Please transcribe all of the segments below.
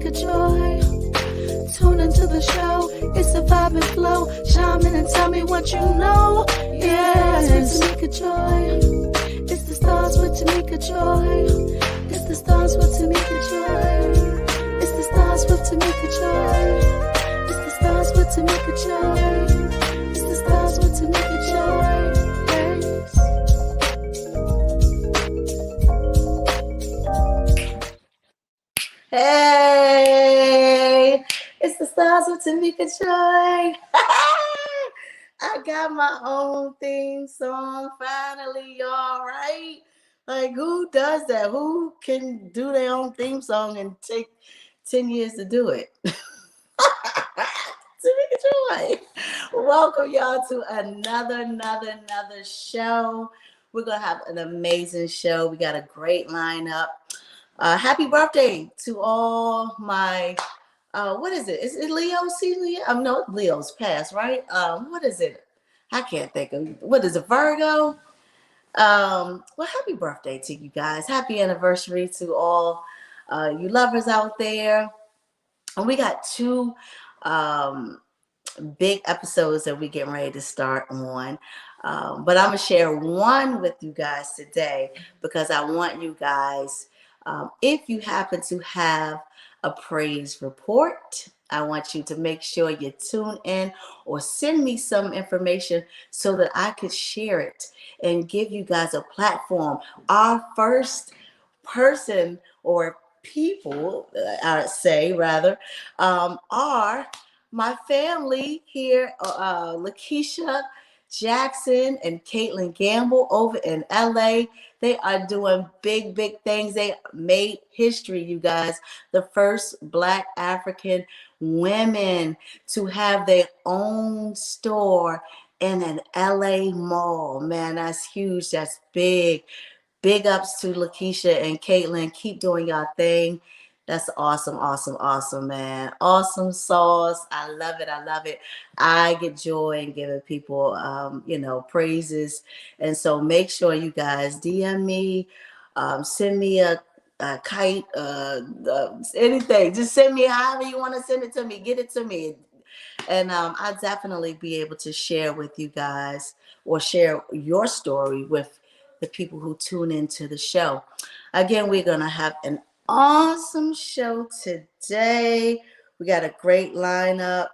Tamika Joy. Tune into the show. It's a vibe and flow. Chime in and tell me what you know. Yes, Tamika Joy. It's the stars with Tamika Joy. It's the stars with Tamika Joy. It's the stars with Tamika Joy. It's the stars with Tamika Joy. It's the stars with Tamika Joy. Hey, it's the stars with Tamika Joy. I got my own theme song finally, y'all, right? Like, who does that? Who can do their own theme song and take 10 years to do it? Tamika Joy. Welcome, y'all, to another show. We're going to have an amazing show. We got a great lineup. Happy birthday to all my, what is it? Is it Leo? See Leo? No, Leo's passed, right? What is it? I can't think of, what is it, Virgo? Well, happy birthday to you guys. Happy anniversary to all you lovers out there. And we got two big episodes that we're getting ready to start on. But I'm going to share one with you guys today because I want you guys, if you happen to have a praise report, I want you to make sure you tune in or send me some information so that I could share it and give you guys a platform. Our first person or people, I would say rather, are my family here, Lakeisha Jackson and Caitlin Gamble over in LA. They are doing big things. They made history, you guys. The first Black African women to have their own store in an LA mall. Man, that's huge. That's big. Big ups to Lakeisha and Caitlin. Keep doing y'all thing. That's awesome, man. Awesome sauce. I love it. I get joy in giving people, praises. And so make sure you guys DM me, send me a kite, anything. Just send me however you want to send it to me. Get it to me. And I'll definitely be able to share with you guys or share your story with the people who tune into the show. Again, we're going to have an awesome show today. We got a great lineup.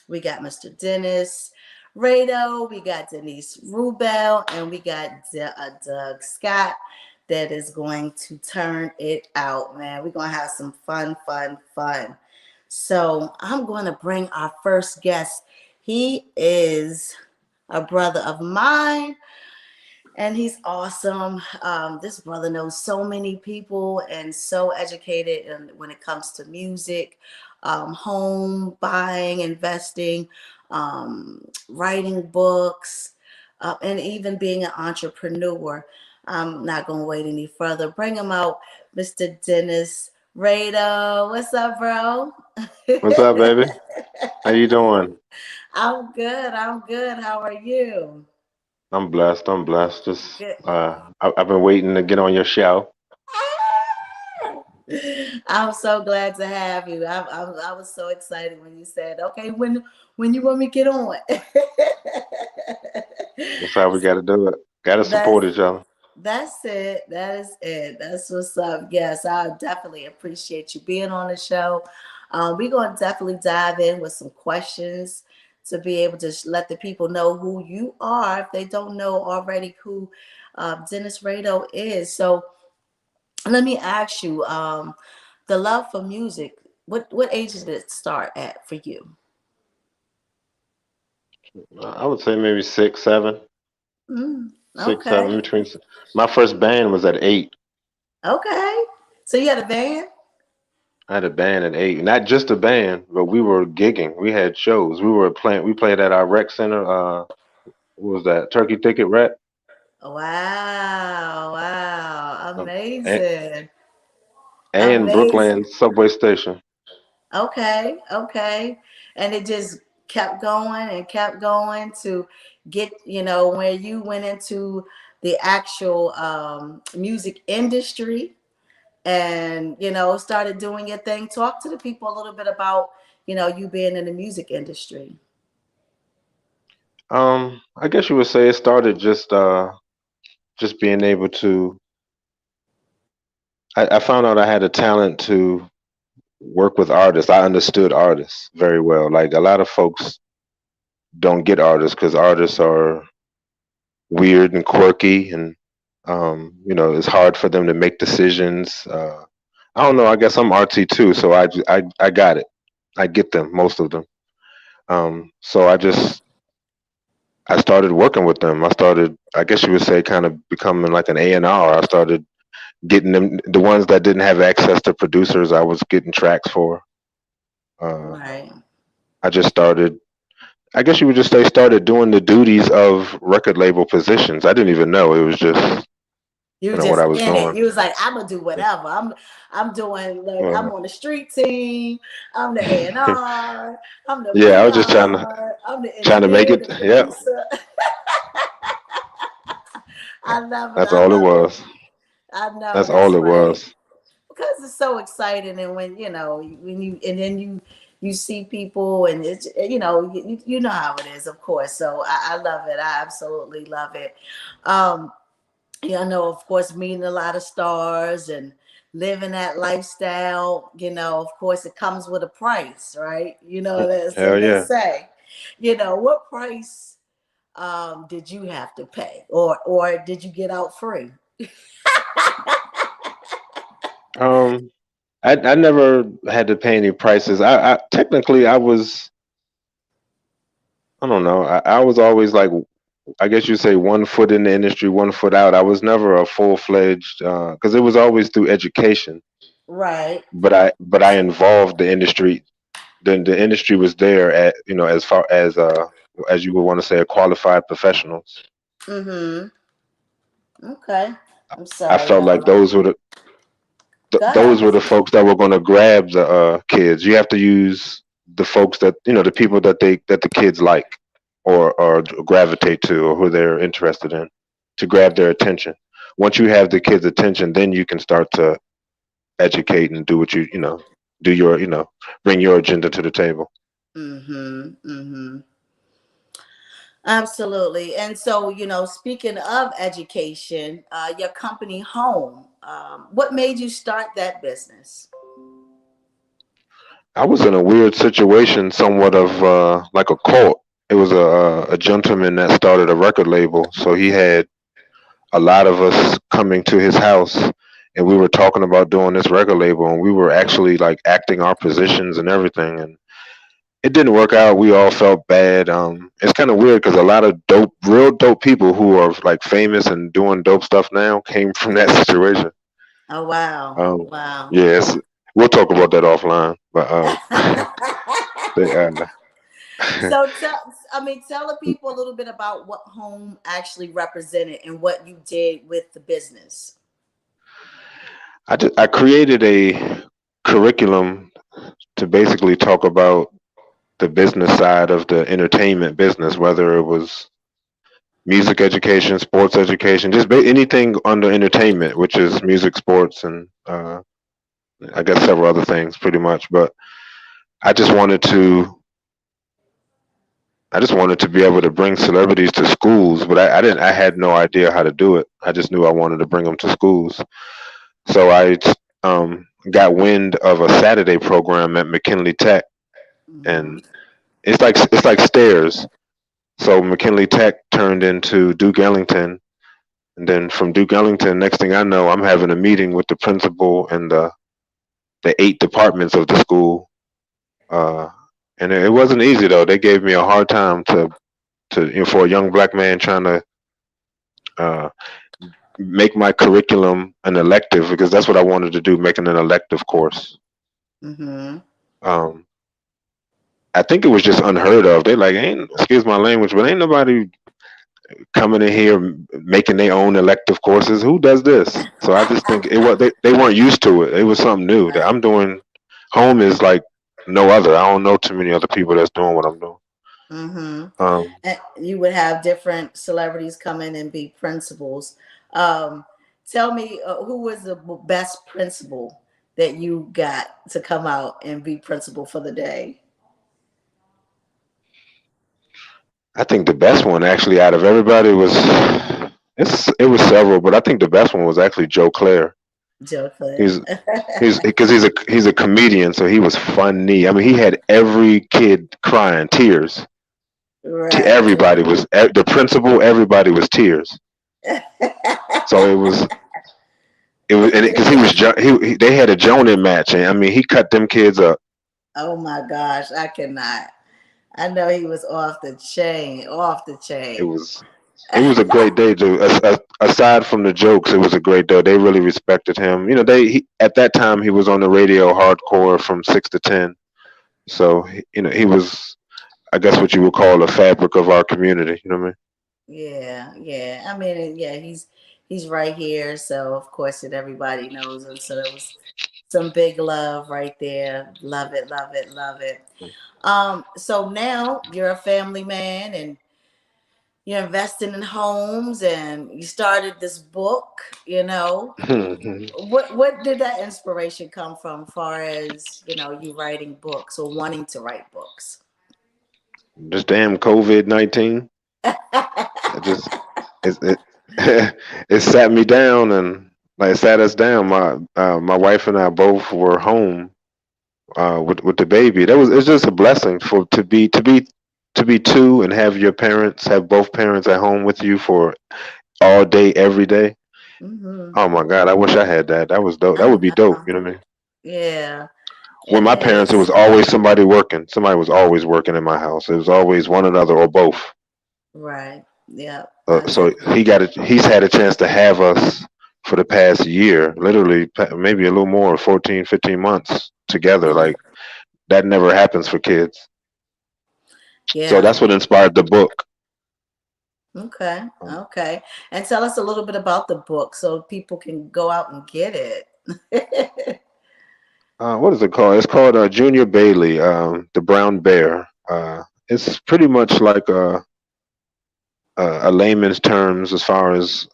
We got Mr. Dennis Rado, we got Denise Rubel, and we got Doug Scott that is going to turn it out, man. We're going to have some fun. So I'm going to bring our first guest. He is a brother of mine. And he's awesome. This brother knows so many people and so educated when it comes to music, home buying, investing, writing books, and even being an entrepreneur. I'm not going to wait any further. Bring him out, Mr. Dennis Rado. What's up, bro? What's up, baby? How you doing? I'm good. How are you? I'm blessed. Just I've been waiting to get on your show. I'm so glad to have you. I was so excited when you said, "Okay, when you want me to get on." That's how we got to do it. Got to support each other. That's it. That is it. That's what's up. Yes, I definitely appreciate you being on the show. We're going to definitely dive in with some questions to be able to let the people know who you are if they don't know already who Dennis Rado is. So let me ask you, the love for music, what age did it start at for you? I would say maybe 6, 7, Mm, 6, 7. okay. Between my first band was at 8. Okay. So you had a band? I had a band at 8. Not just a band, but we were gigging. We had shows. We played at our rec center. What was that? Turkey Thicket Rec. Wow. Um, and, Amazing. and Amazing. Brookland Subway Station. Okay. And it just kept going to get, where you went into the actual music industry. and started doing your thing. Talk to the people a little bit about you being in the music industry. I guess you would say it started just being able to. I found out I had a talent to work with artists. I understood artists very well. Like a lot of folks don't get artists because artists are weird and quirky, and it's hard for them to make decisions. I don't know. I guess I'm artsy too, so I got it. I get them, most of them. So I started working with them. I started, I guess you would say, kind of becoming like an A&R. I started getting them, the ones that didn't have access to producers. I was getting tracks for. Uh, Right. I just started. I guess you would just say started doing the duties of record label positions. I didn't even know it was just You were what just I was in it. doing. You was like, I'm gonna do whatever. I'm doing, like, I'm Uh, on the street team. I'm the A&R. I'm the yeah, I was just PR. I'm the trying to make engineer, it. the Yeah, producer. I love it. that's I all it love it. was. I know That's all that's it right. was. Because it's so exciting, and when you and then you see people, and it's you know how it is, of course. So I love it. I absolutely love it. Um, yeah, I know, of course, meeting a lot of stars and living that lifestyle. Of course, it comes with a price, right? That's Hell what they yeah. say. What price did you have to pay, or did you get out free? Um, I never had to pay any prices. I technically I was, I don't know. I was always like, I guess you say, 1 foot in the industry, 1 foot out. I was never a full fledged because it was always through education. Right. But I involved the industry. Then the industry was there at, as far as you would want to say, a qualified professionals. Mm-hmm. Okay. I'm I sorry, felt y'all. like Go those ahead. were the folks that were going to grab the kids. You have to use the folks that, the people that the kids like, or gravitate to, or who they're interested in, to grab their attention. Once you have the kids' attention, then you can start to educate and do what do your, bring your agenda to the table. Mm-hmm. Mm-hmm. Absolutely. And so, speaking of education, your company home, what made you start that business? I was in a weird situation, somewhat of like a cult. It was a gentleman that started a record label, so he had a lot of us coming to his house, and we were talking about doing this record label, and we were actually like acting our positions and everything, and it didn't work out. We all felt bad. It's kind of weird because a lot of real dope people who are like famous and doing dope stuff now came from that situation. Oh, wow. um Wow. yes, we'll talk about that offline, but they, So tell the people a little bit about what home actually represented and what you did with the business. I created a curriculum to basically talk about the business side of the entertainment business, whether it was music education, sports education, just anything under entertainment, which is music, sports, and I guess several other things, pretty much. But I just wanted to, I just wanted to be able to bring celebrities to schools, but I didn't. I had no idea how to do it. I just knew I wanted to bring them to schools. So I got wind of a Saturday program at McKinley Tech, Mm-hmm. and it's like stairs. So McKinley Tech turned into Duke Ellington, and then from Duke Ellington, next thing I know, I'm having a meeting with the principal and the 8 departments of the school. Uh, and it wasn't easy though. They gave me a hard time to for a young black man trying to uh, make my curriculum an elective, because that's what I wanted to do, making an elective course. Mm-hmm. Um, I think it was just unheard of. They like, ain't, excuse my language, but ain't nobody coming in here making their own elective courses. Who does this? So I just think it was they weren't used to it. It was something new that Right. I'm doing. Home is like no other. I don't know too many other people that's doing what I'm doing. Mm-hmm. Um, And you would have different celebrities come in and be principals. Um, Tell me, who was the best principal that you got to come out and be principal for the day? I think the best one actually out of everybody was it was several, but I think the best one was actually Joe Clare. Joe Claire. He's he's because he's a comedian, so he was funny. I mean, he had every kid crying, tears. Right. Everybody was the principal. Everybody was tears. So it was and because they had a Jonan match, and I mean he cut them kids up. Oh my gosh, I cannot. I know he was off the chain, off the It chain. was it was a great day. Aside from the jokes, it was a great day. They really respected him. At that time he was on the radio hardcore from 6 to 10. So he was, I guess, what you would call the fabric of our community. You know what Yeah, yeah. I mean, yeah, he's right here, so of course that everybody knows him. So there was some big love right there. Love it, love it, love it. So now you're a family man and you're investing in homes and you started this book, you know. I mean? What did that inspiration come from, far as, you writing books or wanting to write books? This damn COVID-19. It just it it sat me down, and like it sat us down. My wife and I both were home with the baby. It's just a blessing to be two and have both parents at home with you for all day every day. Hmm. Oh my God, I wish I had that. That was dope. That I would be dope. know. You know what I mean? Yeah, With it my parents, it was is. always somebody working. Somebody was always working in my house. It was always one another or both. Right. Yeah, I So know. he's had a chance to have us for the past year, literally maybe a little more, 14, 15 months together. Yeah. Like that never happens for kids. So Yeah. that's what inspired the book. Okay. Um, Okay. And tell us a little bit about the book so people can go out and get it. what is it called? It's called Junior Bailey, the Brown Bear. It's pretty much like a layman's terms as far as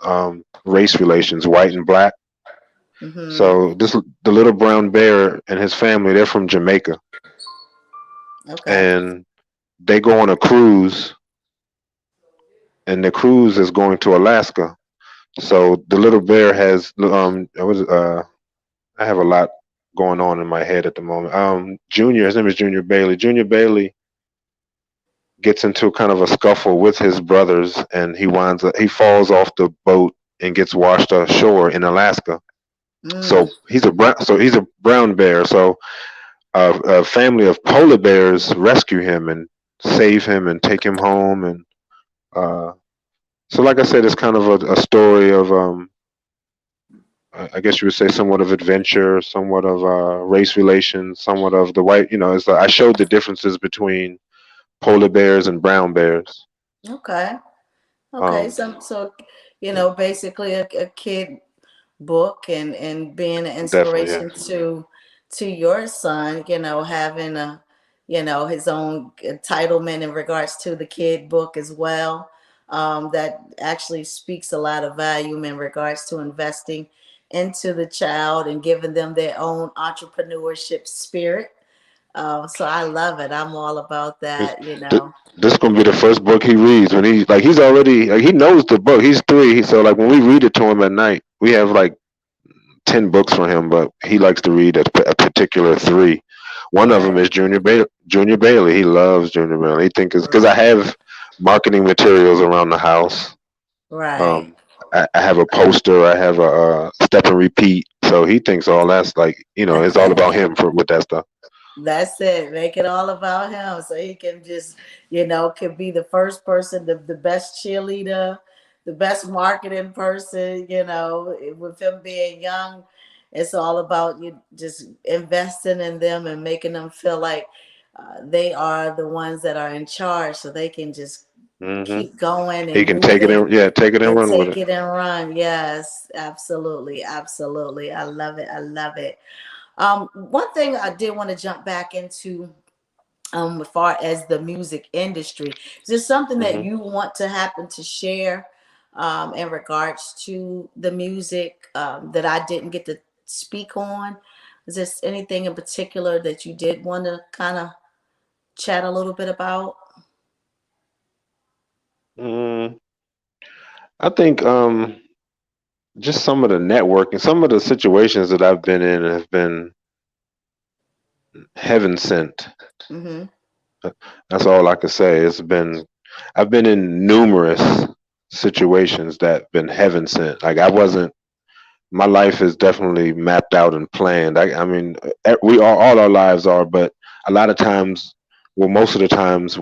race relations, white and black. Hmm. So the little brown bear and his family, they're from Jamaica, Okay. and they go on a cruise, and the cruise is going to Alaska. So the little bear has I have a lot going on in my head at the moment. His name is Junior Bailey. Junior Bailey gets into kind of a scuffle with his brothers, and he falls off the boat and gets washed ashore in Alaska. Mm. So he's a brown bear. So a family of polar bears rescue him and save him and take him home. And uh, so, like I said, it's kind of a story of I guess you would say somewhat of adventure, somewhat of race relations, somewhat of the white. I showed the differences between polar bears and brown bears. Okay. Okay. Um, So basically a kid book and being an Definitely, yeah. inspiration to your son, having his own entitlement in regards to the kid book as well. That actually speaks a lot of volume in regards to investing into the child and giving them their own entrepreneurship spirit. So I love it. I'm all about This, that. this gonna be the first book he reads when he's already he knows the book. He's 3, so like when we read it to him at night, we have like 10 books for him, but he likes to read a particular 3. One of them Right, is Junior Bailey. Junior Bailey. He loves Junior Bailey. He thinks it's because I right, have marketing materials around the house. right. Um, I have a poster. I have a step and repeat. So he thinks all that's like it's all about him for with that stuff. That's it. Make it all about him so he can just, can be the first person, the best cheerleader, the best marketing person, with him being young. It's all about you just investing in them and making them feel like they are the ones that are in charge so they can just Hmm. keep going He and can take it moving in. Yeah, take it and and run with take it. it and run. Yes, absolutely. Absolutely. I love it. I love it. One thing I did want to jump back into, as far as the music industry, is there something that Hmm. you want to happen to share in regards to the music that I didn't get to speak on? Is there anything in particular that you did want to kind of chat a little bit about? Mm, I think just some of the networking, some of the situations that I've been in have been heaven sent. Mm-hmm. That's all I can say. I've been in numerous situations that been heaven sent. Like I wasn't. My life is definitely mapped out and planned. I mean, we all our lives are, but a lot of times, well, most of the times,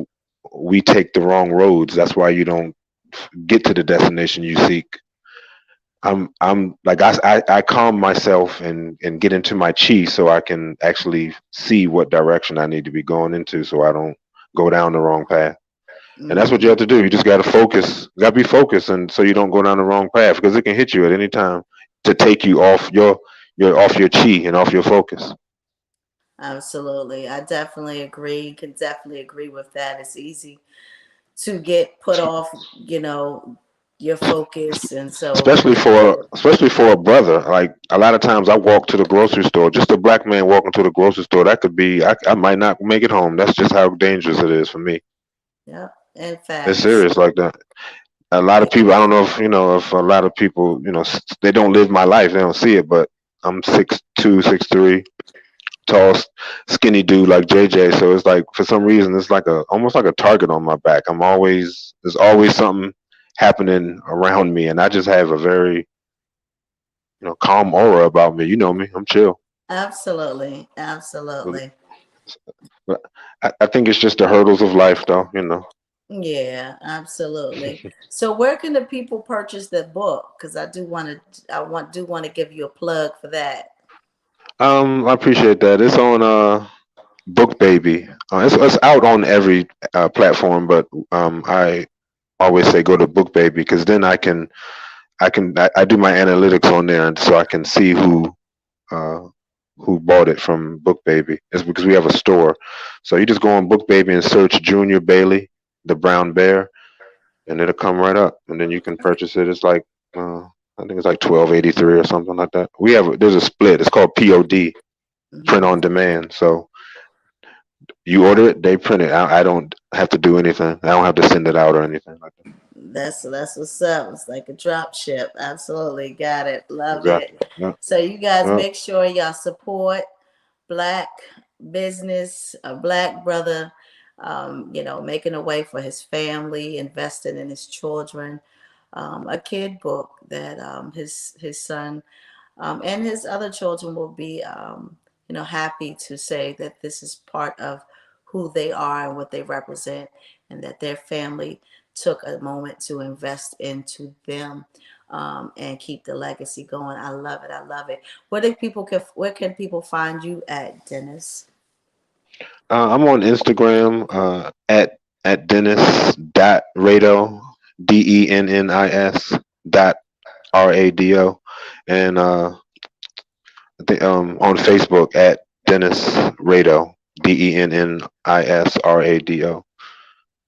we take the wrong roads. That's why you don't get to the destination you seek. I'm like I calm myself and get into my chi so I can actually see what direction I need to be going into so I don't go down the wrong path. And that's what you Mm-hmm. have to do. You just got to focus. You got to be focused, and so you don't go down the wrong path because it can hit you at any time to take you off your chi and off your focus. Absolutely. I definitely agree. Can definitely agree with that. It's easy to get put off, your focus. And so, Especially for a brother. Like a lot of times, I walk to the grocery store. Just a black man walking to the grocery store. That could be. I might not make it home. That's just how dangerous it is for me. yeah, in It's facts. serious like that. A lot of Yeah, people. I don't know if if a lot of people they don't live my life. They don't see it, but I'm 6'2", 6'3", tall, skinny dude like JJ. So it's like for some reason it's like a almost like a target on my back. There's always something happening around me, and I just have a very calm aura about me. You know me, I'm chill. absolutely. But, Absolutely. but I think it's just the hurdles of life, though. Yeah, absolutely. So where can the people purchase the book? Because I do want to give you a plug for that. I appreciate that. It's on Book Baby. It's out on every platform, but I always say go to Book Baby because then I do my analytics on there, and so I can see uh, who bought it from Book Baby. It's because we have a store, so you just go on Book Baby and search Junior Bailey, the brown bear, and it'll come right up, and then you can purchase it. It's like I think it's like 12.83 or something like that. There's a split. It's called POD, print Hmm. on demand. So you order it, they print it. I don't have to do anything. I don't have to send it out or anything like that. That's what's up. It's like a drop ship. Absolutely, got it. Love it. Exactly. Yeah. So you guys Yeah. make sure y'all support black business, a black brother, making a way for his family, investing in his children. A kid book that his son and his other children will be, happy to say that this is part of who they are and what they represent, and that their family took a moment to invest into them and keep the legacy going. I love it. I love it. Where can people find you at, Dennis? I'm on Instagram at Dennis dot Rado DENNIS dot RADO, and I think on Facebook at Dennis Rado DENNISRADO.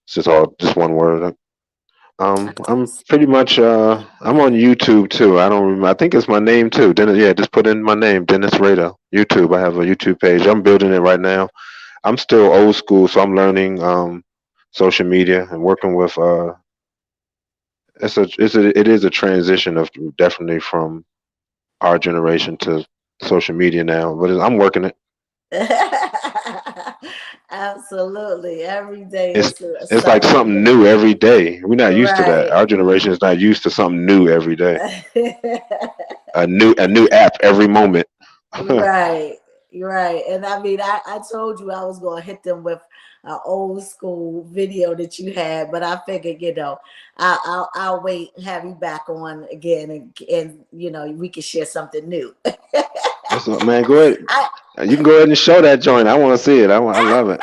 It's just one word. I'm pretty much I'm on YouTube too. I don't remember. I think it's my name too. Dennis. Yeah, just put in my name, Dennis Rado. YouTube. I have a YouTube page. I'm building it right now. I'm still old school, so I'm learning social media and working with. It is a transition of definitely from our generation to social media now, but I'm working it. Absolutely. Every day It's is it's like something something new. new every day. We're not used to that. Right. Our generation is not used to something new every day. A new app every moment. Right, right. And I mean, I told you I was going to hit them with an old school video that you had, but I figured, I'll wait and have you back on again, and we can share something new. That's what, man. Go ahead. I You can go ahead and show that joint. I want to see it. I love it.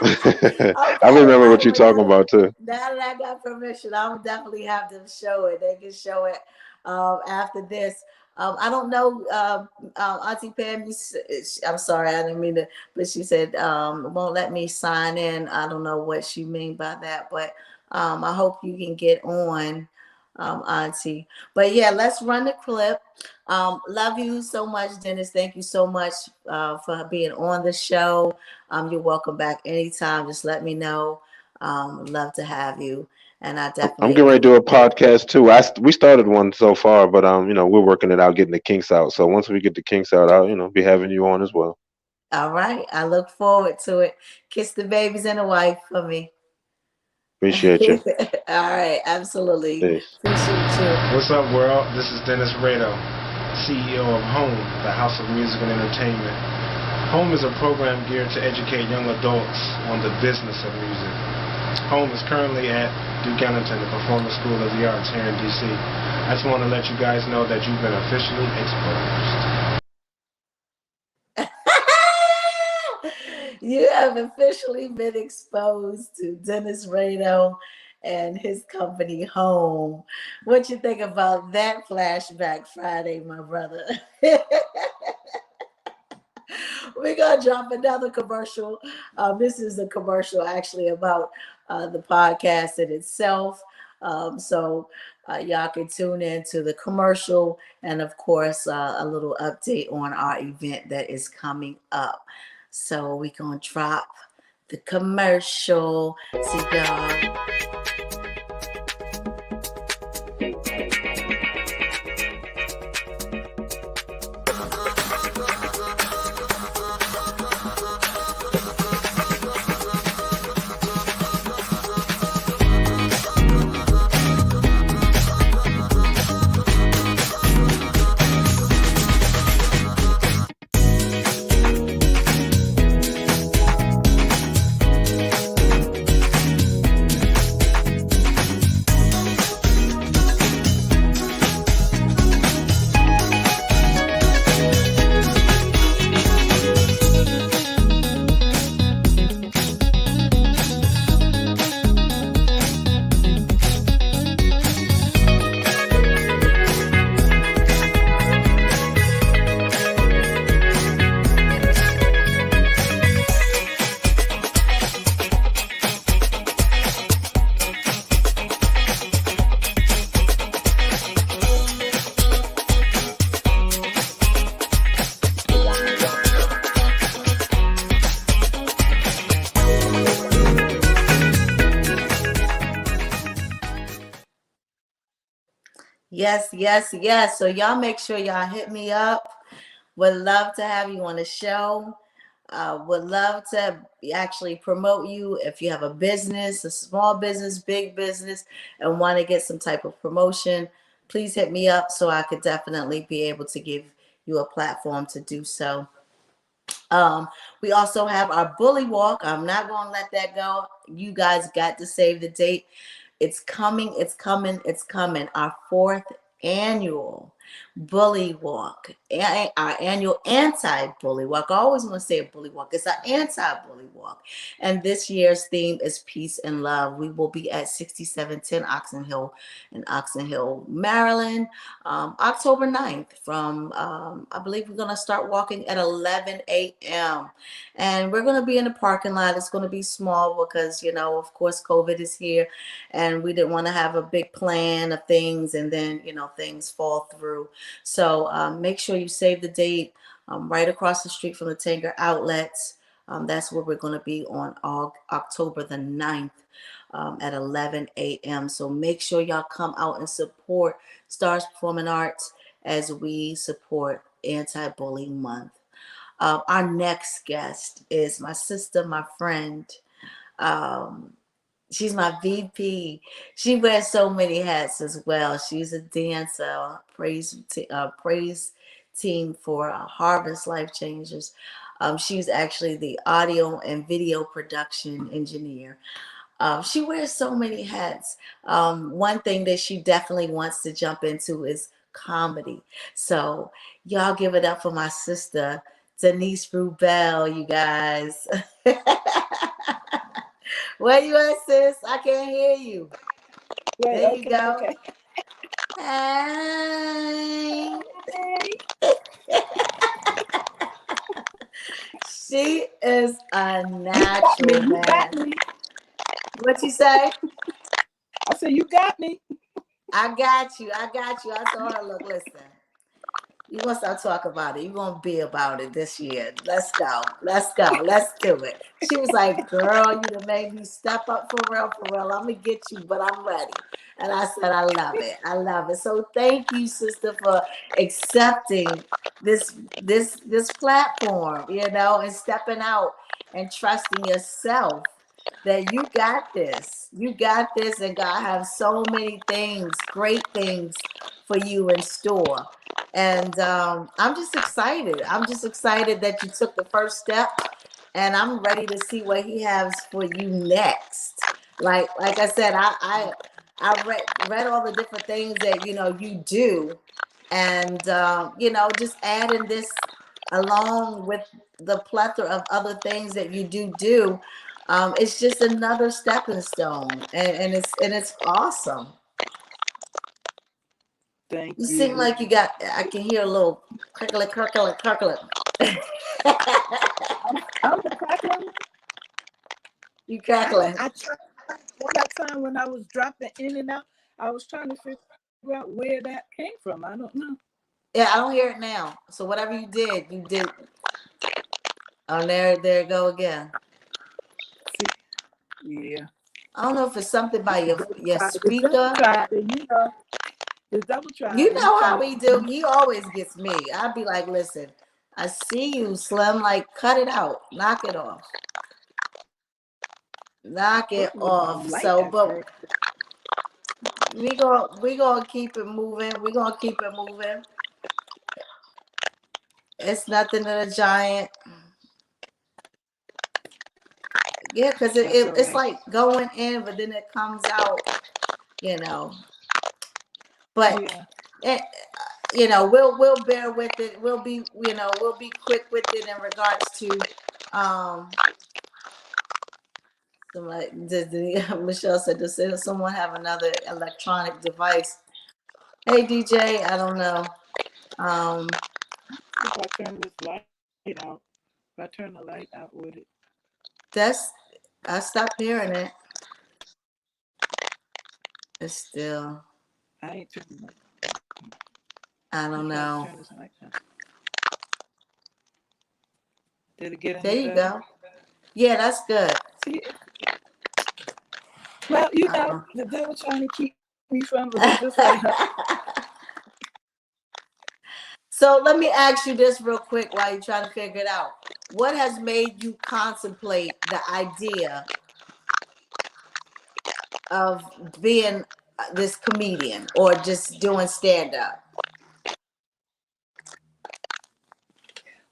I okay, remember what right. you're Well, talking about too. now that I got permission, I will definitely have them show it. They can show it after this. I don't know, Auntie Pam. I'm sorry, I didn't mean to, but she said won't let me sign in. I don't know what she mean by that, but I hope you can get on Auntie. But yeah, let's run the clip. Love you so much, Dennis. Thank you so much for being on the show. You're welcome back anytime. Just let me know. Love to have you. And I I'm definitely getting ready to do a appreciate. podcast too. We started one so far, but we're working it out, getting the kinks out. So once we get the kinks out, I'll be having you on as well. All right. I look forward to it. Kiss the babies and the wife for me. Appreciate you. All right. Absolutely. Peace. Appreciate you. What's up, world? This is Dennis Rado, CEO of Home, the House of Music and Entertainment. Home is a program geared to educate young adults on the business of music. Home is currently at Duke Ellington, the Performance School of the Arts here in D.C. I just want to let you guys know that you've been officially exposed. You have officially been exposed to Dennis Rado and his company Home. What you think about that flashback Friday, my brother? We're gonna drop another commercial. This is a commercial actually about the podcast in itself. So y'all can tune in to the commercial and of course a little update on our event that is coming up. So we're gonna drop the commercial. See y'all. Yes, yes, yes. So y'all make sure y'all hit me up. Would love to have you on the show. Would love to actually promote you if you have a business, a small business, big business, and want to get some type of promotion. Please hit me up so I could definitely be able to give you a platform to do so. Um, we also have our bully walk. I'm not going to let that go. You guys got to save the date. It's coming, it's coming, it's coming. Our fourth annual bully walk, our annual anti-bully walk. I always want to say a bully walk. It's an anti-bully walk. And this year's theme is peace and love. We will be at 6710 Oxon Hill in Oxon Hill, Maryland, October 9th from, I believe we're going to start walking at 11 a.m. And we're going to be in the parking lot. It's going to be small because, of course, COVID is here and we didn't want to have a big plan of things and then, things fall through. So make sure you save the date right across the street from the Tanger Outlets. That's where we're going to be on October the 9th at 11 a.m. So make sure y'all come out and support Stars Performing Arts as we support Anti-Bullying Month. Our next guest is my sister, my friend. Um, She's my VP. She wears so many hats as well. She's a dancer, praise team for Harvest Life Changers. She's actually the audio and video production engineer. She wears so many hats. One thing that she definitely wants to jump into is comedy. So y'all give it up for my sister, Denise Rubel, you guys. Where you at, sis? I can't hear you. Wait, There okay, you go. okay. Hey. She is a natural, You got man. me. What you say? I said, you got me. I got you. I got you. I told her, look, listen. You gonna start talking about it. You gonna be about it this year. Let's go. Let's go. Let's do it. She was like, girl, you done made me step up for real, for real. I'm gonna get you, but I'm ready. And I said, I love it. I love it. So thank you, sister, for accepting this platform, and stepping out and trusting yourself that you got this. You got this, and God have so many things, great things for you in store. And I'm just excited. I'm just excited that you took the first step, and I'm ready to see what he has for you next. Like I said, I read all the different things that you do, and just adding this along with the plethora of other things that you do. It's just another stepping stone, and it's awesome. Thank You seem you. like you got. I can hear a little crackling, crackling, crackling. I'm the crackling. You crackling. I tried one that time when I was dropping in and out. I was trying to figure out where that came from. I don't know. Yeah, I don't hear it now. So whatever you did, you did. Oh, there you go again. See, yeah. I don't know if it's something by your The devil speaker. tried it, you know. The devil tried You it. He know how tried he do. He always gets me. I'd be like, listen, I see you, Slim. Like, cut it out. Knock it off. Knock put it with my off. light So, at but first. we gonna keep it moving. We gonna keep it moving. It's nothing to the giant. Yeah, because That's all it's right. like going in, but then it comes out, you know. But Yeah. it, we'll bear with it. We'll be quick with it in regards to um. Somebody, Michelle said, does someone have another electronic device? Hey DJ, I don't know. Um, If I turn this light out, if I turn the light out with it, that's I stopped hearing it. It's still, I ain't turning it. I I'm don't trying to know. turn this light down. Did it get There any you better? go. Yeah, that's good. See, well, Uh-uh. the devil trying to keep me from, but it's just like, So let me ask you this real quick while you're trying to figure it out. What has made you contemplate the idea of being this comedian or just doing stand up?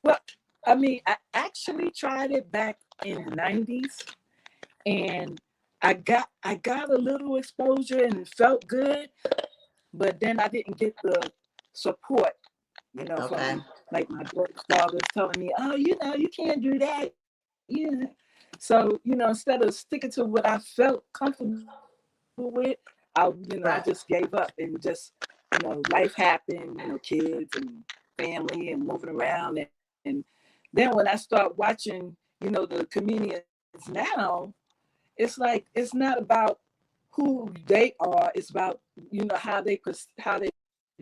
well, I mean, I actually tried it back in the '90s, and I got a little exposure and it felt good, but then I didn't get the support, Okay. from like my father's telling me, oh, you can't do that. So, instead of sticking to what I felt comfortable with, I just Right. gave up and just, life happened, kids and family and moving around. And then when I start watching, the comedians now, it's like, it's not about who they are. It's about, how they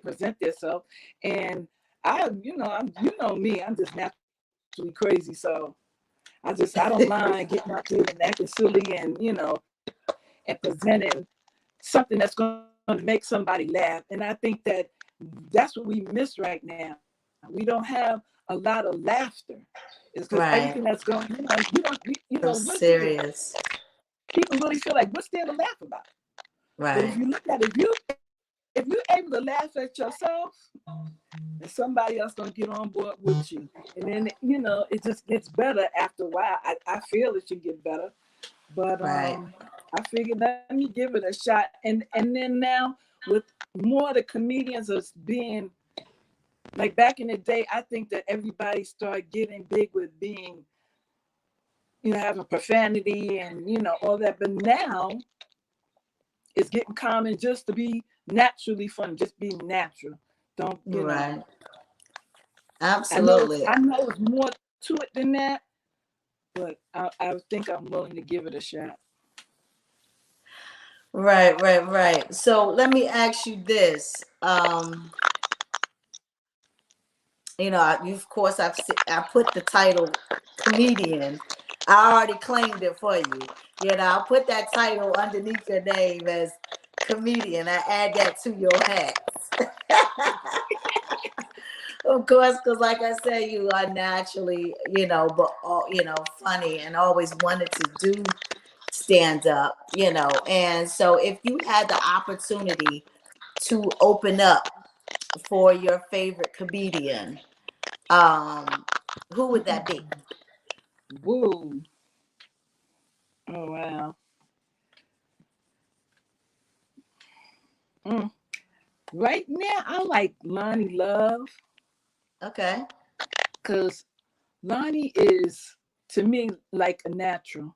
present themselves. And me, I'm just naturally crazy. So I don't mind getting up there and acting silly and, and presenting something that's going to make somebody laugh. And I think that that's what we miss right now. We don't have a lot of laughter. It's because everything that's going, Right. what's there? So serious. People really feel like, what's there to laugh about? But if you Right. look at it, if you're able to laugh at yourself, and somebody else gonna get on board with you, and then it just gets better after a while. I feel it should get better, but Right. I figured let me give it a shot, and then now with more of the comedians as being like back in the day, I think that everybody started getting big with being, having profanity and all that, but now it's getting common just to be naturally funny, just be natural. Don't Right. I know it's Absolutely. I know it's more to it than that, but I think I'm willing to give it a shot. Right. So let me ask you this. Of course, I put the title comedian. I already claimed it for you. I'll put that title underneath your name as comedian. I add that to your hats. Of course, because like I said, you are naturally, funny and always wanted to do stand up, And so if you had the opportunity to open up for your favorite comedian, um, who would that be? Woo. Oh wow. Mm. Right now, I like Lonnie Love Okay. because Lonnie is to me like a natural.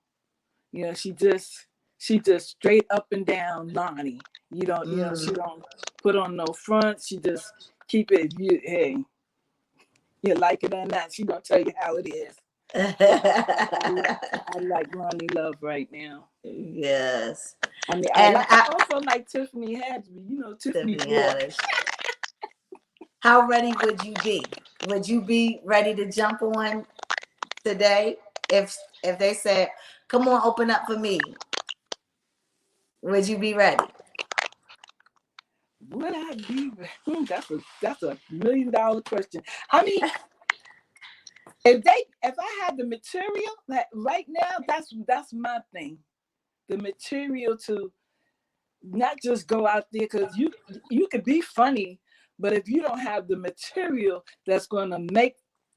She just straight up and down Lonnie. She Mm. don't put on no front. She just keep it. You like it or not. She gonna tell you how it is. So I like Lonnie Love right now. Yes. I mean, And I also like Tiffany Haddish. Tiffany Tiffany boy. Haddish. How ready would you be? Would you be ready to jump on today if they said, "Come on, open up for me"? Would you be ready? Would I be? That's a $1 million question. I mean, if I had the material that right now, that's my thing. The material to not just go out there because you could be funny, but if you don't have the material that's going to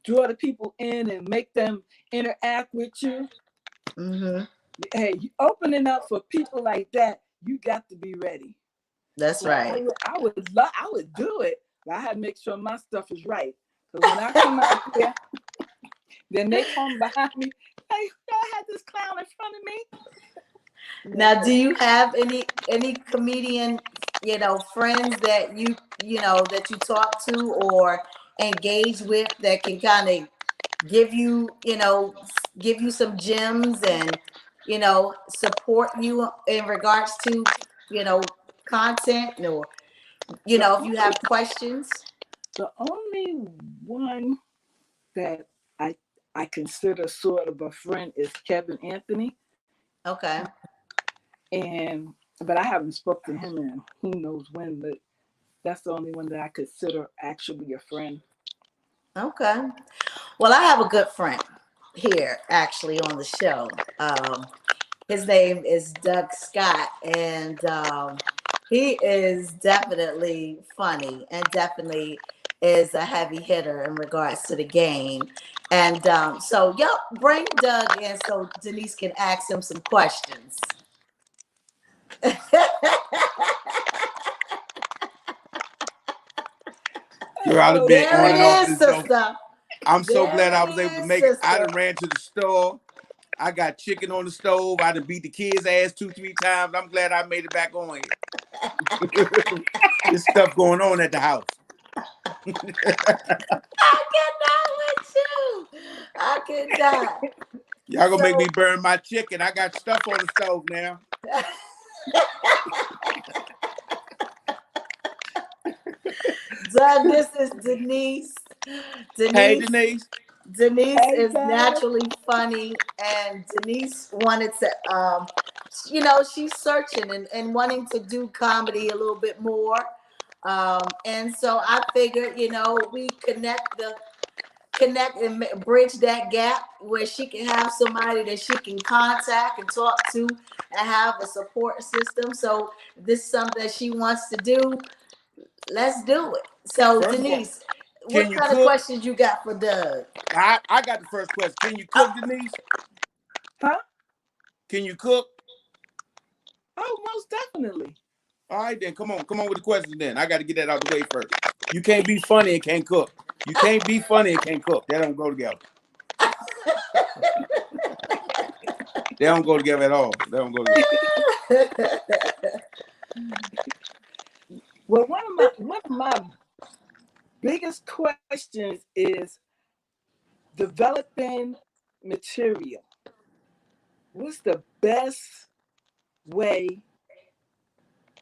draw the people in and make them interact with you, Mm-hmm. hey, opening up for people like that, you got to be ready. That's So right. I would do it, but I had to make sure my stuff is right. So when I come out there, then they come behind me. Hey, I had this clown in front of me. Now, do No. you have any comedian, friends that that you talk to or engage with that can kind of give you, give you some gems and support you in regards to, content or The if you have questions? the only one that I I consider sort of a friend is Kevin Anthony, Okay. and but I haven't spoken to him in who knows when. But that's the only one that I consider actually a friend. Okay. Well, I have a good friend here actually on the show. His name is Doug Scott, and he is definitely funny and definitely is a heavy hitter in regards to the game. And so, yep, bring Doug in so Denise can ask him some questions. Girl, I'd have been There on it and off is, this door. sister. I'm so There glad I it was able to is, make it. I sister. done ran to the store. I got chicken on the stove. I done beat the kids' ass 2, 3 times. I'm glad I made it back on here. There's stuff going on at the house. I cannot with you. I cannot. Y'all gonna make So, me burn my chicken. I got stuff on the stove now. Doug, this is Denise. Hey, Denise. Denise. Denise Hey, is Doug. naturally funny, and Denise wanted to, she's searching and wanting to do comedy a little bit more. And so I figured, we connect and bridge that gap where she can have somebody that she can contact and talk to and have a support system. So this is something that she wants to do. Let's do it. So First of all, Denise, can what you kind of cook? questions you got for Doug? I got the first question. Can you cook, Denise? Huh? Can you cook? Oh, most definitely. All right, then come on with the question. Then I got to get that out the way first. You can't be funny and can't cook. You can't be funny and can't cook. They don't go together. They don't go together at all. They don't go together. Well, one of my biggest questions is developing material. What's the best way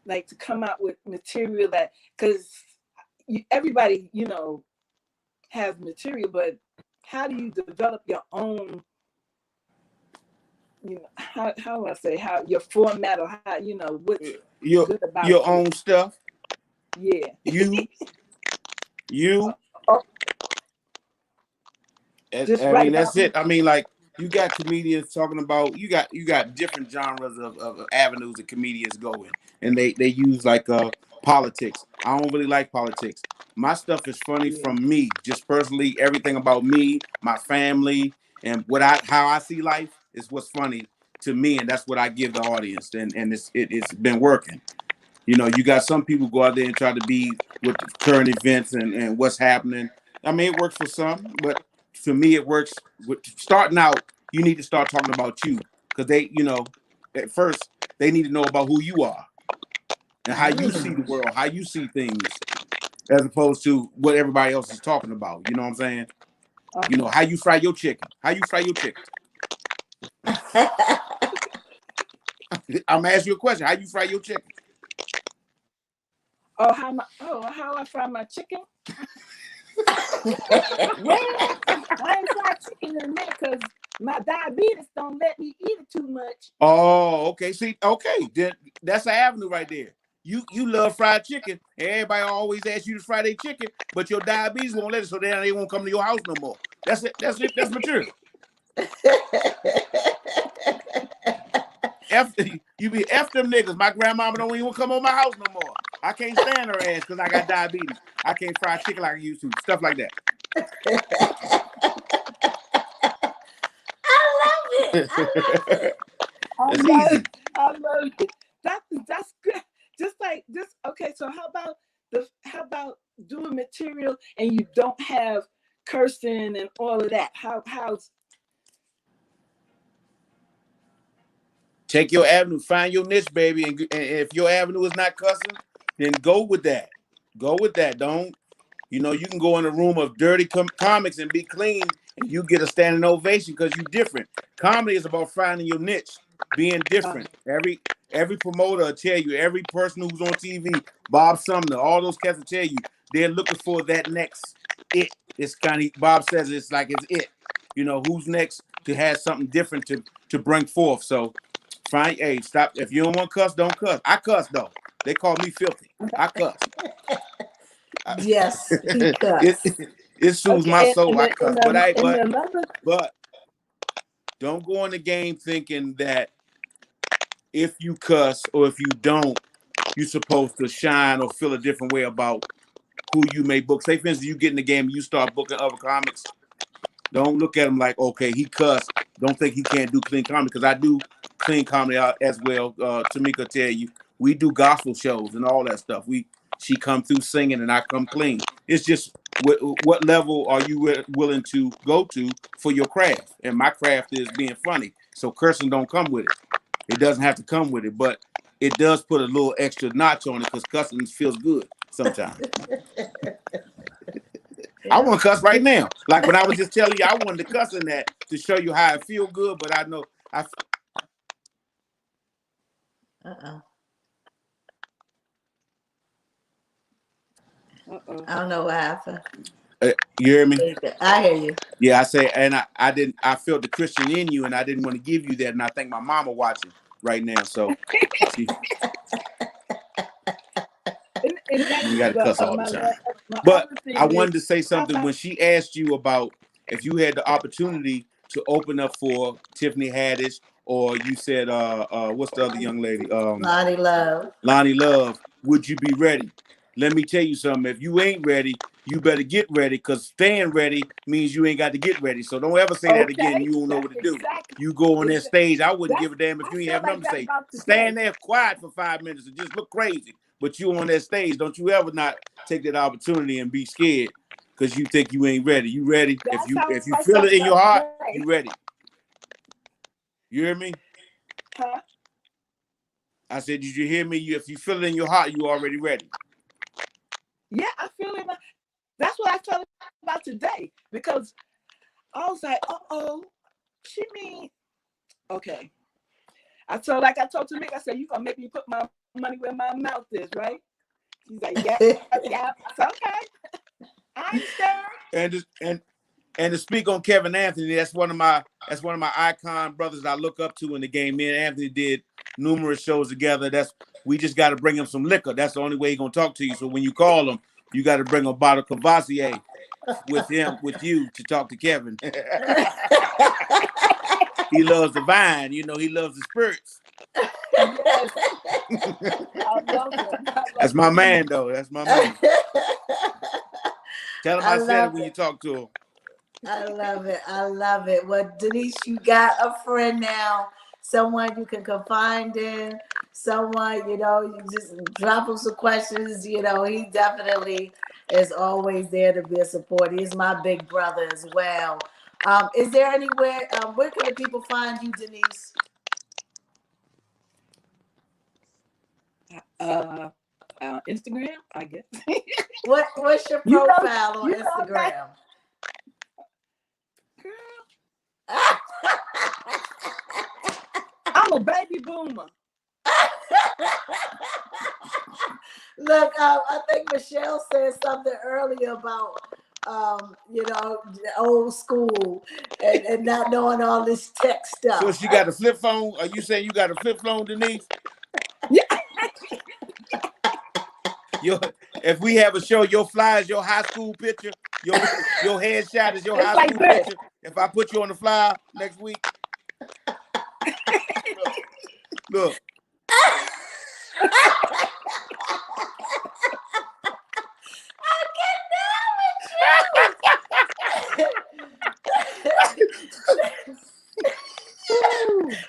like to come out with material that, because everybody, has material, but how do you develop your own, how do I say, how your format, or how, what's good about your you? own stuff. Yeah. You. Oh, just I right mean, that's about me. it. I mean, like you got comedians talking about you got different genres of avenues that comedians go in, and they use like politics. I don't really like politics. My stuff is funny Yeah. from me, just personally. Everything about me, my family, and how I see life is what's funny to me, and that's what I give the audience, and it's been working. You got some people go out there and try to be with the current events and what's happening. I mean, it works for some, but for me, it works. Starting out, you need to start talking about you, because at first they need to know about who you are and how you see the world, how you see things, as opposed to what everybody else is talking about. You know what I'm saying? How you fry your chicken. How you fry your chicken. I'm gonna ask you a question. How you fry your chicken? Oh, how I fry my chicken? Well, I ain't fried chicken in a minute because my diabetes don't let me eat it too much. Oh, okay. See, okay, then that's an avenue right there. You love fried chicken, and everybody always asks you to fry their chicken, but your diabetes won't let it, so they won't come to your house no more. That's it. That's it. That's material. F you be F them niggas. My grandmama don't even come on my house no more. I can't stand her ass because I got diabetes. I can't fry chicken like I used to. Stuff like that. I love it. I love it. I That's love easy. it. I love it. That's good. Just like this. Okay, so how about doing material and you don't have cursing and all of that? How's Take your avenue, find your niche, baby, and if your avenue is not cussing, then go with that. Go with that. Don't you can go in a room of dirty comics and be clean, and you get a standing ovation because you're different. Comedy is about finding your niche, being different. Every promoter will tell you, every person who's on TV, Bob Sumner, all those cats will tell you they're looking for that next it. It's kind of Bob says it's like it's it. Who's next to have something different to bring forth. So fine, hey, stop. If you don't want to cuss, don't cuss. I cuss though. They call me filthy. I cuss. Yes, he it cuts. it soothes my okay? soul. I cuss, but Another. but don't go in the game thinking that if you cuss or if you don't, you're supposed to shine or feel a different way about who you may book. Say, for instance, you get in the game and you start booking other comics. Don't look at him like, okay, he cussed. Don't think he can't do clean comedy, because I do clean comedy as well. Tamika tell you, we do gospel shows and all that stuff. She come through singing and I come clean. It's just what level are you willing to go to for your craft? And my craft is being funny, so cursing don't come with it. It doesn't have to come with it, but it does put a little extra notch on it because cussing feels good sometimes. I Yeah. want to cuss right now. Like when I was just telling you, I wanted to cuss in that to show you how I feel good, but I know Uh-oh. Uh-oh. I don't know what happened. you hear me? I hear you. Yeah, I say, and I didn't. I felt the Christian in you, and I didn't want to give you that. And I think my mama watching right now, so she And that's you got to cuss all the my time. my But other I thing is, wanted to say how something about when she asked you about if you had the opportunity to open up for Tiffany Haddish, or you said what's the other young lady Lonnie Love. Lonnie Love, would you be ready? Let me tell you something. If you ain't ready, you better get ready, because staying ready means you ain't got to get ready. So don't ever say that again. okay? You don't know That's what to do. exactly You go on that stage. I wouldn't that's give a damn if I you ain't feel have like nothing to that say. about today. Stand there quiet for 5 minutes and just look crazy. But you on that stage. Don't you ever not take that opportunity and be scared because you think you ain't ready. You ready? If That's you how if you I feel felt it in your about heart, today. you ready. You hear me? Huh? I said, did you hear me? If you feel it in your heart, you already ready. Yeah, I feel it. That's what I felt about today, because I was like, uh-oh, she mean, okay. I told Tamika, I said, you gonna make me put my money where my mouth is, right? She's like, yeah, yeah, it's okay. I ain't scared. And to speak on Kevin Anthony, that's one of my icon brothers that I look up to in the game. Me and Anthony did numerous shows together. We just got to bring him some liquor. That's the only way he's gonna talk to you. So when you call him, you got to bring a bottle of Cavassier with you to talk to Kevin. He loves the vine, he loves the spirits. Yes. I love it. That's my man, though. That's my man. Tell him I said it when you talk to him. I love it. I love it. Well, Denise, you got a friend now, someone you can confide in, someone, you just drop him some questions. He definitely is always there to be a support. He's my big brother as well. Is there anywhere, where can the people find you, Denise? Instagram, I guess. What's your profile on Instagram? I'm a baby boomer. Look, I think Michelle said something earlier about old school and not knowing all this tech stuff. So she got a flip phone? Are you saying you got a flip phone, Denise? Yeah. If we have a show, your flyer is your high school picture. Your headshot is your high school picture. If I put you on the flyer next week, look.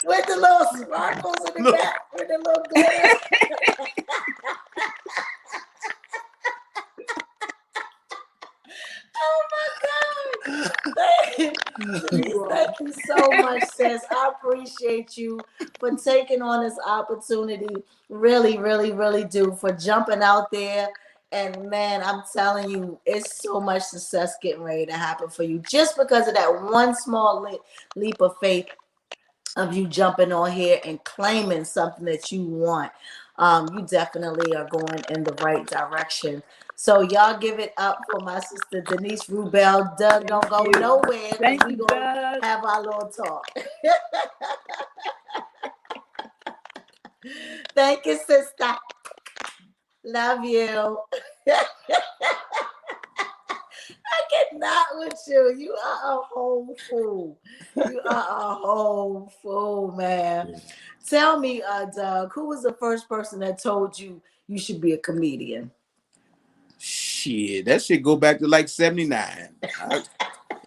With the little sparkles in the back, with the little glitter. Oh my God. Thank you so much, sis. I appreciate you for taking on this opportunity. Really, really, really do. For jumping out there. And man, I'm telling you, it's so much success getting ready to happen for you just because of that one small leap of faith of you jumping on here and claiming something that you want. You definitely are going in the right direction. So y'all give it up for my sister Denise Rubel. Doug, don't go nowhere because we're going to have our little talk. Thank you, sister. Love you. I cannot with you. You are a whole fool. You are a whole fool, man. Tell me, Doug, who was the first person that told you you should be a comedian? Shit, that shit go back to like 79.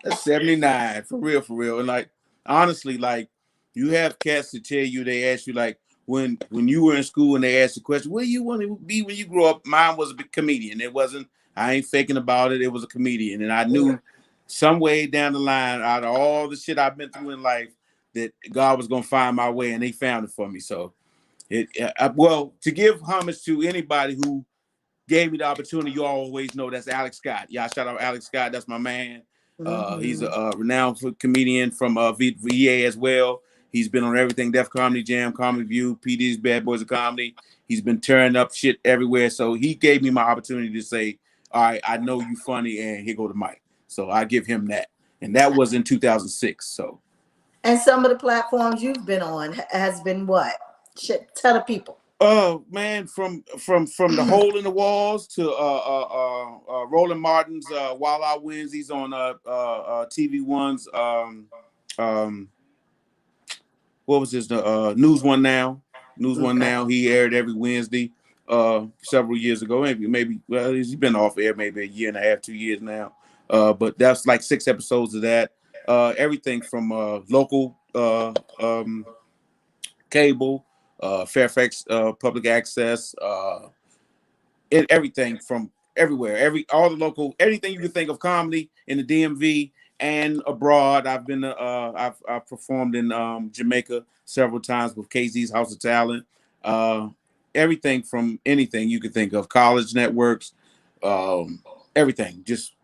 That's 79, for real. And like, honestly, like, you have cats to tell you, they ask you, like, when you were in school and they asked the question, what do you want to be when you grow up? Mine was a big comedian. It wasn't, I ain't faking about it. It was a comedian. And I knew some way down the line, out of all the shit I've been through in life, that God was going to find my way, and he found it for me. So, well, to give homage to anybody who gave me the opportunity, you always know that's Alex Scott. Y'all shout out Alex Scott. That's my man. He's a renowned comedian from VA as well. He's been on everything, Def Comedy Jam, Comedy View, PD's Bad Boys of Comedy. He's been tearing up shit everywhere. So he gave me my opportunity to say, all right, I know you funny, and here go the mic. So I give him that. And that was in 2006. So. And some of the platforms you've been on has been what? Shit, tell the people. Oh man, from the Hole in the Walls to Roland Martin's Wild Out Wednesdays on TV One's what was his News One Now. One Now. He aired every Wednesday several years ago. Maybe well, he's been off air maybe a year and a half, 2 years now. But that's like 6 episodes of that. Everything from local cable, Fairfax public access, everything from everywhere, all the local, anything you can think of comedy in the DMV and abroad. I've been I've performed in Jamaica several times with KZ's House of Talent. Everything from anything you can think of, college networks, everything. Just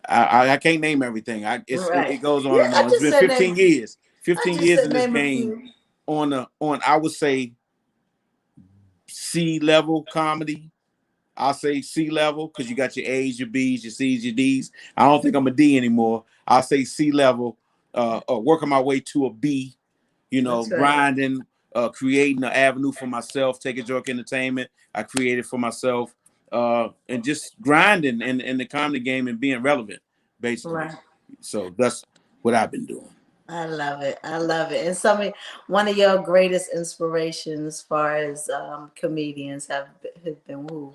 I can't name everything. It goes on and on. It's been 15 years. 15 years in this game. On I would say C level comedy. I'll say C level because you got your A's, your B's, your C's, your D's. I don't think I'm a D anymore. I'll say C level, working my way to a B, That's right. grinding, creating an avenue for myself, taking joy entertainment. I created for myself, and just grinding in the comedy game and being relevant, basically. Right. So that's what I've been doing. I love it. I love it. And one of your greatest inspirations as far as comedians have been who?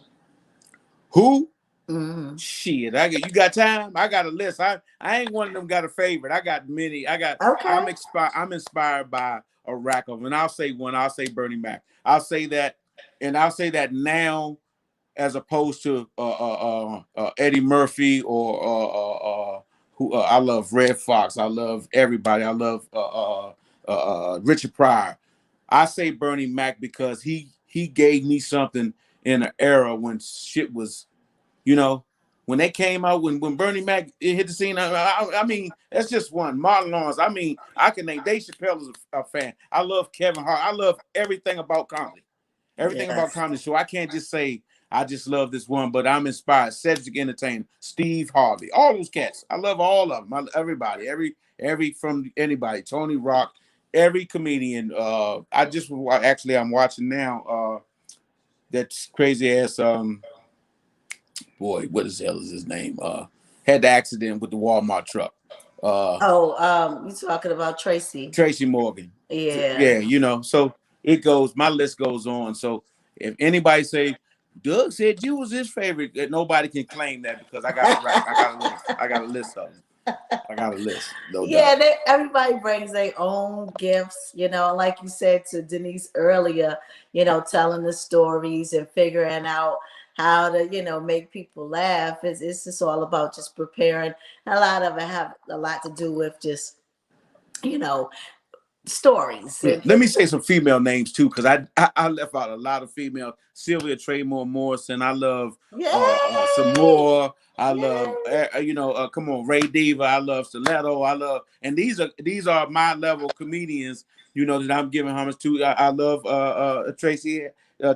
Who? Hmm. Shit, you got time? I got a list. I ain't one of them got a favorite. I got many. Okay. I'm inspired by a rack of them. And I'll say one. I'll say Bernie Mac. I'll say that, and I'll say that now as opposed to Eddie Murphy or who I love Red Fox. I love everybody. I love Richard Pryor. I say Bernie Mac because he gave me something in an era when shit was, you know, when they came out, when Bernie Mac hit the scene. I mean, that's just one. Martin Lawrence. I mean, I can name Dave Chappelle is a fan. I love Kevin Hart. I love everything about comedy. Everything about Yes. comedy. So I can't just say I just love this one, but I'm inspired. Cedric Entertainer, Steve Harvey, all those cats. I love all of them. Everybody, every from anybody, Tony Rock, every comedian. I just actually I'm watching now. That crazy ass boy, what the hell is his name? Had the accident with the Walmart truck. Uh, Oh, you talking about Tracy? Tracy Morgan. Yeah. Yeah, so it goes, my list goes on. So if anybody say, Doug said you was his favorite, nobody can claim that because I got a rack. I got a list. I got a list of them. I got a list, no Yeah, doubt. everybody brings their own gifts, like you said to Denise earlier, telling the stories and figuring out how to, make people laugh. It's just all about just preparing. A lot of it have a lot to do with just, you know, stories Yeah, and, let me say some female names too, because I left out a lot of female. Sylvia Traymore Morrison. I love some yay, more. I love yay. come on, Ray Diva. I love Stiletto. I love, and these are my level comedians. That I'm giving homage to. I love Tracy,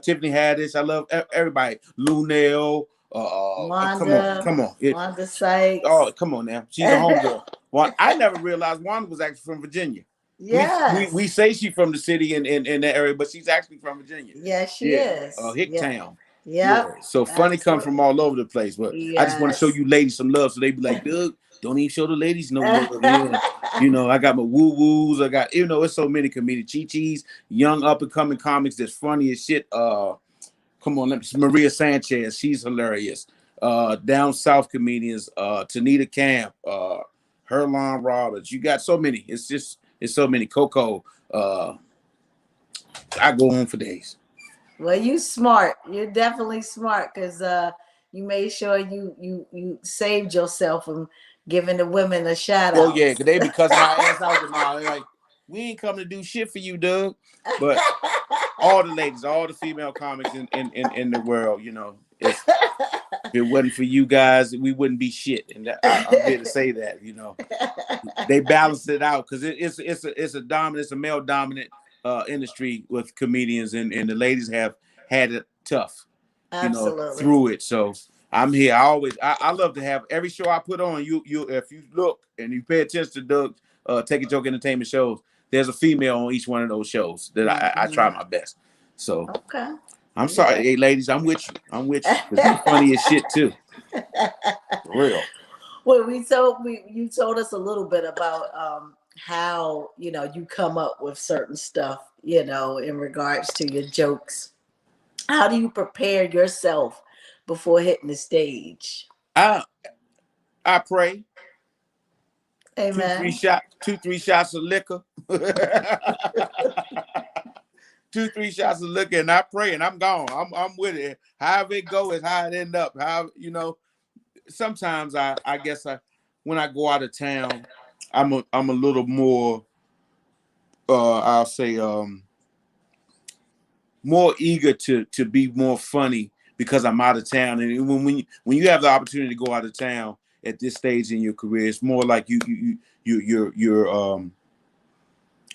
Tiffany Haddish. I love everybody. Lunel. Come on, Wanda, come on. Wanda Sykes. Oh, come on now. She's a homegirl. Well, I never realized Wanda was actually from Virginia. We Yes. say she's from the city in that area, but she's actually from Virginia. Yes, she Yeah, is. Yeah. Hicktown. Yeah. Yep. So funny come from Absolutely. all over the place. But I just want to show Yes. you ladies some love, so they be like, Doug, don't even show the ladies no love. Yeah. I got my woo woos. I got it's so many comedians, Chi Chi's, young up and coming comics that's funny as shit. Come on, Maria Sanchez, she's hilarious. Down south comedians, Tanita Camp, Herlon Roberts. You got so many. It's so many. Coco. Uh, I go on for days. Well, you smart. You're definitely smart because you made sure you saved yourself from giving the women a shout Oh out. yeah, cause they be cussing our ass out tomorrow. They're like, we ain't coming to do shit for you, Doug. But all the ladies, all the female comics in the world, if it wasn't for you guys, we wouldn't be shit. And I'm here to say that, they balance it out because it's a male dominant industry with comedians, and the ladies have had it tough, Absolutely. through it. So I'm here. I love to have every show I put on. You if you look and you pay attention to Doug Take a Joke Entertainment shows, there's a female on each one of those shows that I try Mhm. my best. So Okay. I'm sorry, Yeah. hey ladies, I'm with you. I'm with you because we funny as shit too, for real. Well, you told us a little bit about how you come up with certain stuff in regards to your jokes. How do you prepare yourself before hitting the stage? I I pray Amen. two three shots of liquor. Two, three shots of liquor, and I pray, and I'm gone. I'm with it. However it go is how it end up. Sometimes I guess when I go out of town, I'm a little more I'll say more eager to be more funny because I'm out of town. And when you have the opportunity to go out of town at this stage in your career, it's more like you're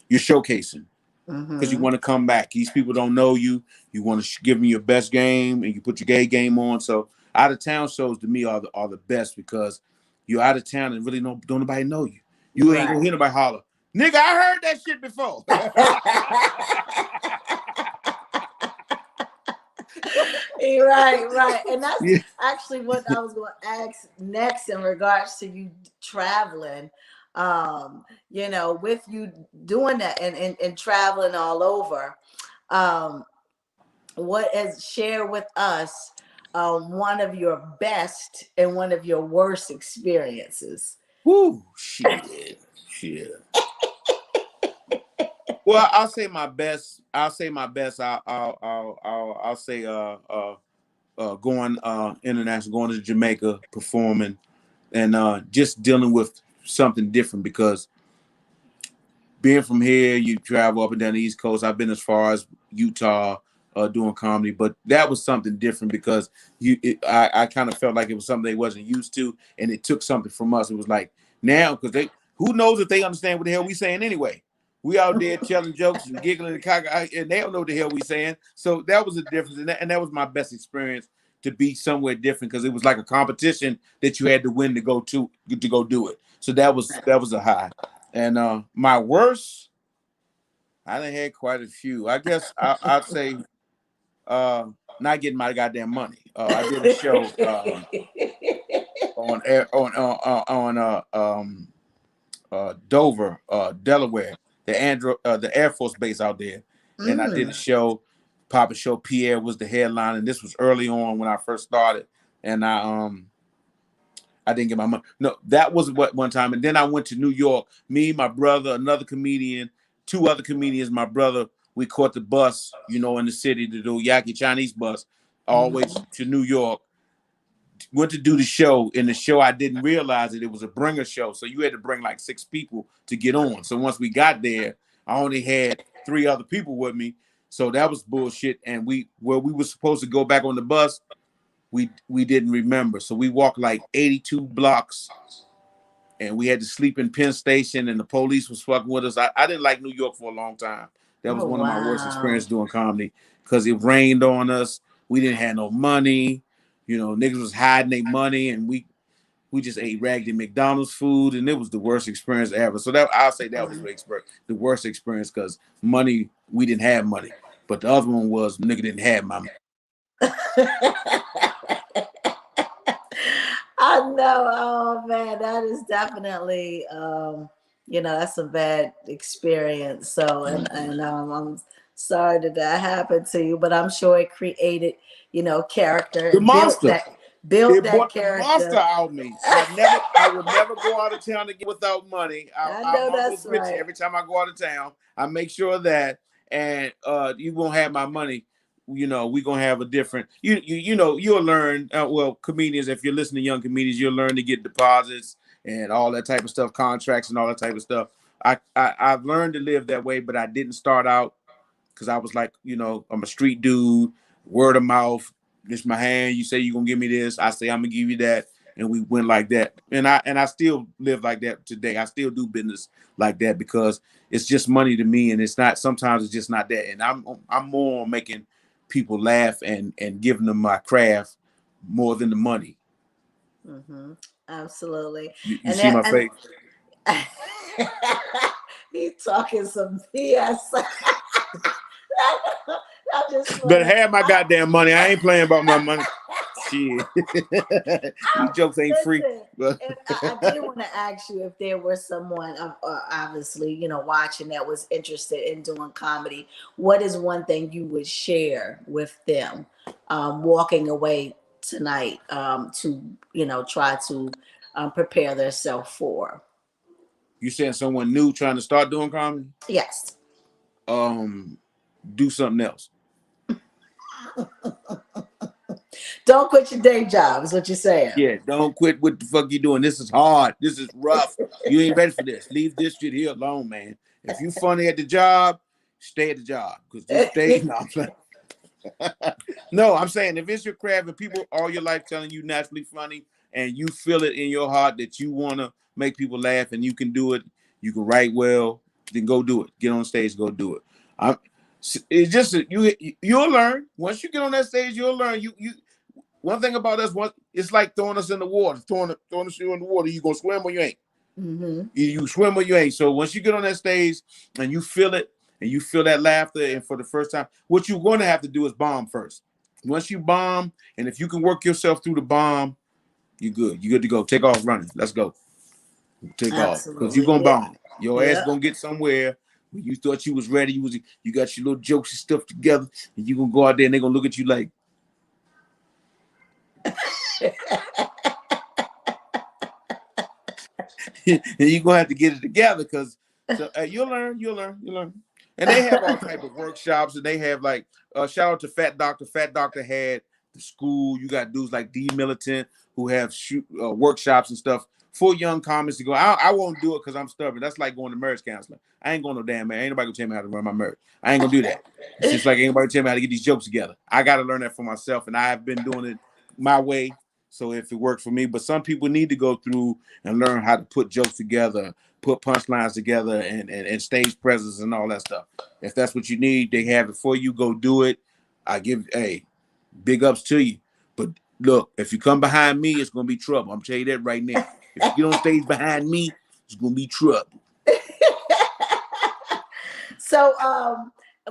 showcasing. because you Mm-hmm. want to come back. These people don't know you. You want to give them your best game, and you put your gay game on. So out of town shows to me are the best because you're out of town and really don't nobody know you. You ain't Right. gonna hear nobody holler, nigga. I heard that shit before. Right, right. And that's Yeah. actually what I was going to ask next in regards to you traveling. With you doing that and traveling all over, um, what is share with us one of your best and one of your worst experiences? Woo, shit. Well, I'll say my best. I'll say my best. I'll say going international, going to Jamaica, performing, and just dealing with something different because being from here, you travel up and down the East Coast. I've been as far as Utah doing comedy, but that was something different because I kind of felt like it was something they wasn't used to, and it took something from us. It was like now because who knows if they understand what the hell we saying anyway. We out there telling jokes and giggling and and they don't know what the hell we saying. So that was a difference, and that was my best experience to be somewhere different because it was like a competition that you had to win to go do it. So that was a high. And my worst, I done had quite a few. I guess I'd say not getting my goddamn money. I did a show on Dover, Delaware, the Air Force Base out there, and I did a Mm. show. Papa Show Pierre was the headline, and this was early on when I first started, and I didn't get my money. No, that was what one time. And then I went to New York. Me, my brother, another comedian, two other comedians, my brother, we caught the bus, in the city to do Yaki Chinese bus, all the way Mhm. to New York. Went to do the show. In the show, I didn't realize it was a bringer show. So you had to bring like 6 people to get on. So once we got there, I only had 3 other people with me. So that was bullshit. And where we were supposed to go back on the bus, we didn't remember. So we walked like 82 blocks and we had to sleep in Penn Station and the police was fucking with us. I didn't like New York for a long time. That was Oh one of my worst wow. experiences doing comedy because it rained on us. We didn't have no money. Niggas was hiding their money and we just ate raggedy McDonald's food and it was the worst experience ever. So that I'll say that was the worst experience because money, we didn't have money. But the other one was nigga didn't have my money. I know. Oh man, that is definitely that's a bad experience. So and I'm sorry that that happened to you, but I'm sure it created, character The and monster. built It that brought the monster character. out of me. I would never go out of town again without money. I I'm know that's almost rich right. every time I go out of town. I make sure of that, and you won't have my money. We gonna have a different. You'll learn. Well, comedians, if you're listening to young comedians, you'll learn to get deposits and all that type of stuff, contracts and all that type of stuff. I've learned to live that way, but I didn't start out because I was like, I'm a street dude, word of mouth. This my hand. You say you're gonna give me this. I say I'm gonna give you that, and we went like that. And I still live like that today. I still do business like that because it's just money to me, and it's not. Sometimes it's just not that. And I'm more on making people laugh and giving them my craft more than the money. Mm-hmm. Absolutely. You And see then my and face. he talking some BS. I'm just Better playing. have my goddamn money. I ain't playing about my money. Shit. These jokes ain't free. Listen, and I did want to ask you if there was someone, obviously, watching that was interested in doing comedy. What is one thing you would share with them, walking away tonight, to try to prepare themselves for? You saying someone new trying to start doing comedy? Yes. Um, do something else. Don't quit your day job. Is what you're saying. Yeah, don't quit what the fuck you doing. This is hard. This is rough. You ain't ready for this. Leave this shit here alone, man. If you funny at the job, stay at the job. Cause this day, no, I'm saying, no, I'm saying if it's your craft and people all your life telling you naturally funny and you feel it in your heart that you wanna make people laugh and you can do it, you can write well, then go do it. Get on stage, go do it. I'm. It's just you'll learn once you get on that stage. You'll learn. You one thing about us, it's like throwing us in the water, throwing us in the water. You gonna swim or you ain't. Mm-hmm. You swim or you ain't. So once you get on that stage and you feel it and you feel that laughter, and for the first time, what you're going to have to do is bomb first. Once you bomb, and if you can work yourself through the bomb, you're good. You're good to go. Take off running. Let's go. Take off because you're Absolutely. gonna Yeah. bomb. Your ass Yeah. gonna get somewhere. When you thought you was ready, you got your little jokes and stuff together, and you gonna go out there and they're gonna look at you like. And you're gonna have to get it together because so you'll learn. And they have all type of workshops, and they have like shout out to Fat Doctor. Fat Doctor had the school. You got dudes like D Militant who have workshops and stuff for young comics to go. I won't do it because I'm stubborn. That's like going to marriage counseling. I ain't going no damn man. Ain't nobody gonna tell me how to run my marriage. I ain't gonna do that. It's just like anybody tell me how to get these jokes together. I got to learn that for myself, and I have been doing it my way. So if it works for me, but some people need to go through and learn how to put jokes together, put punchlines together, and stage presence and all that stuff. If that's what you need, they have it for you. Go do it. I give big ups to you. But look, if you come behind me, it's gonna be trouble. I'm telling you that right now. If you get on stage behind me, it's gonna be trouble. So,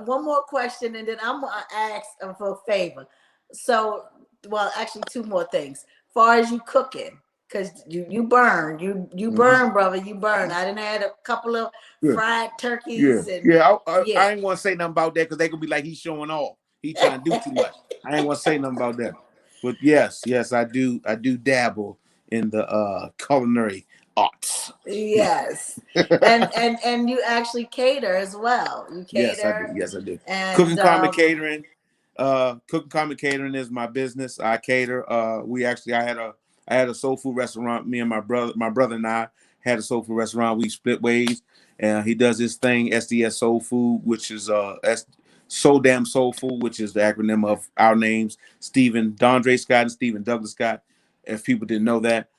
one more question, and then I'm gonna ask for a favor. So, well, actually, two more things. Far as you cooking, because you burn, you burn, brother, you burn. I didn't had a couple of Yeah, fried yeah, turkeys, and yeah. yeah. I ain't gonna say nothing about that because they gonna be like he's showing off. He trying to do too much. I ain't gonna say nothing about that. But yes, I do. I do dabble in the culinary arts. Yes, and you actually cater as well. You Yes, I do. cater, Yes, I do. and Cooking Common Catering. Cooking Common Catering is my business. I cater. I had a soul food restaurant. Me and my brother and I had a soul food restaurant. We split ways, and he does his thing, SDS Soul Food, which is So Damn Soulful, which is the acronym of our names, Stephen Dondre Scott and Stephen Douglas Scott. If people didn't know that,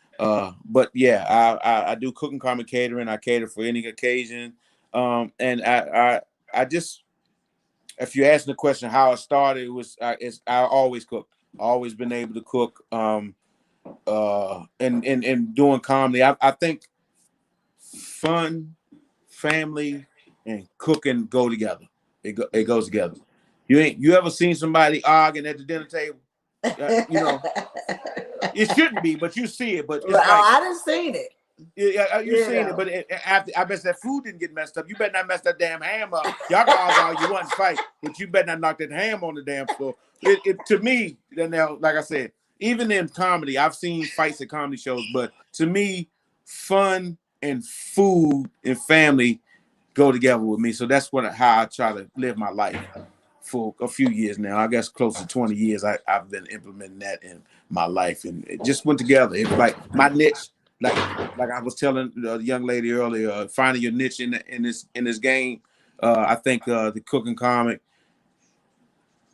but yeah, I do Cooking Common Catering. I cater for any occasion, and I just, if you ask the question how it started, it was I always cook. Always been able to cook. And doing comedy. I think fun, family, and cooking go together. It goes together. You ever seen somebody arguing at the dinner table? You know, it shouldn't be, but you see it. But well, it's like I done seen it. yeah, you've You seen it, know. but after I bet that food didn't get messed up. You better not mess that damn ham up. Y'all can argue all you want and fight, but you better not knock that ham on the damn floor. To me, now, like I said, even in comedy, I've seen fights at comedy shows, but to me, fun and food and family go together with me. So that's how I try to live my life for a few years now. I guess close to 20 years. I've been implementing that in my life, and it just went together. It's like my niche, like I was telling the young lady earlier, finding your niche in this game. I think the cooking comic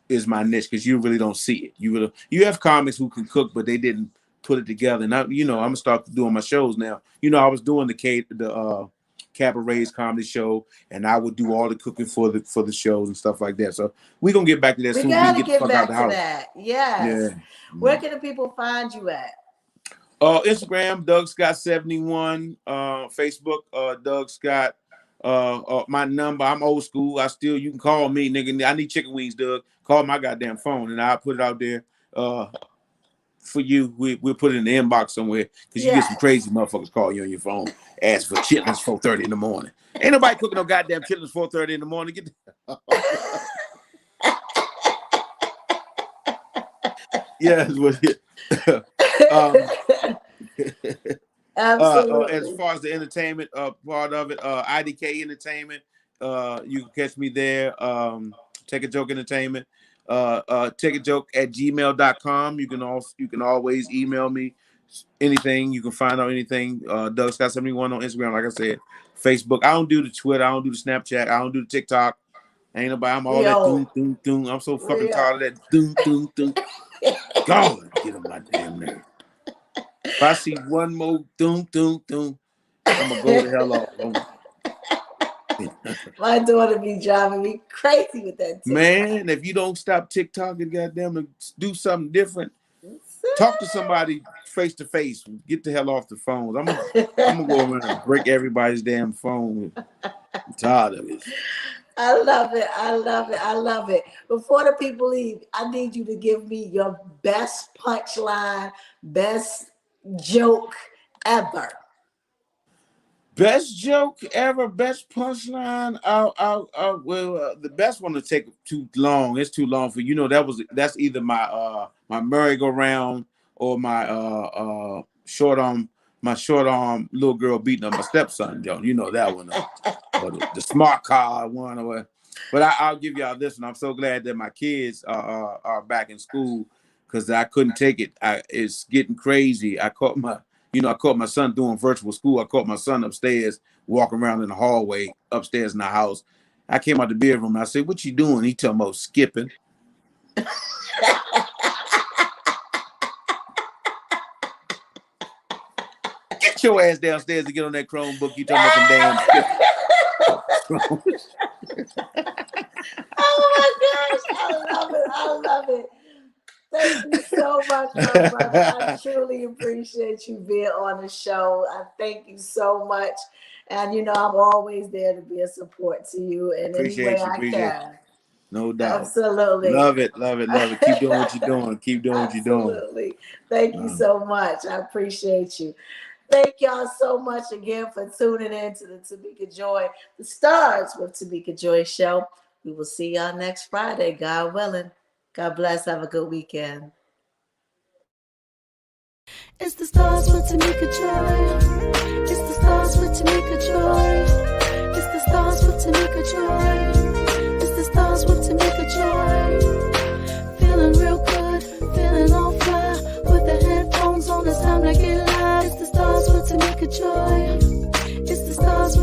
is my niche because you really don't see it. You have comics who can cook, but they didn't put it together. And I'm gonna start doing my shows now. I was doing the cabarets comedy show, and I would do all the cooking for the shows and stuff like that. So we're gonna get back to that We soon. We can got to get the get fuck out the back to house. that. Yeah. Yes. Where can the people find you at? Instagram, Doug Scott 71. Facebook, Doug Scott. My number. I'm old school. You can call me, nigga. I need chicken wings, Doug. Call my goddamn phone, and I'll put it out there. For you, we'll put it in the inbox somewhere because you get some Yes. crazy motherfuckers call you on your phone, ask for chitlins 4:30 in the morning. Ain't nobody cooking no goddamn chitlins 4:30 in the morning. Get yeah, as Absolutely. far as the entertainment part of it, IDK Entertainment, you can catch me there. Take a Joke Entertainment. Take a joke at gmail.com. You can always email me anything. You can find out anything. Doug Scott 71 on Instagram, like I said. Facebook. I don't do the Twitter. I don't do the Snapchat. I don't do the TikTok. Ain't nobody. I'm all We that old. doom doom doom. I'm so fucking We old. tired of that doom doom doom. God, get on my damn nerve. If I see one more doom doom doom, I'm gonna go to hell off. My daughter be driving me crazy with that TikTok. Man, if you don't stop TikToking, goddamn, and do something different, talk to somebody face to face. Get the hell off the phones. I'm gonna go around and break everybody's damn phone. I'm tired of it. I love it. I love it. I love it. Before the people leave, I need you to give me your best punchline, best joke ever. Best joke ever, best punchline. Well, the best one to take too long. It's too long for that's either my merry-go-round or my short arm little girl beating up my stepson. You know that one, or the smart car one, or. But I'll give y'all this one. I'm so glad that my kids are back in school because I couldn't take it. It's getting crazy. I caught my son doing virtual school. I caught my son upstairs walking around in the hallway upstairs in the house. I came out the bedroom and I said, "What you doing?" He talking about skipping. Get your ass downstairs and get on that Chromebook. You talking about some damn skipping. Oh my gosh, I love it. I love it. Thank you so much, my brother. I truly appreciate you being on the show. I thank you so much. And I'm always there to be a support to you in any way I can. No doubt. Absolutely. Love it, love it, love it. Keep doing what you're doing. Keep doing what you're doing. Absolutely. Thank you so much. I appreciate you. Thank y'all so much again for tuning in to the Tamika Joy, the Stars with Tamika Joy Show. We will see y'all next Friday, God willing. God bless. Have a good weekend. It's the Stars with Tamika Joy. It's the Stars with Tamika Joy. It's the Stars with Tamika Joy.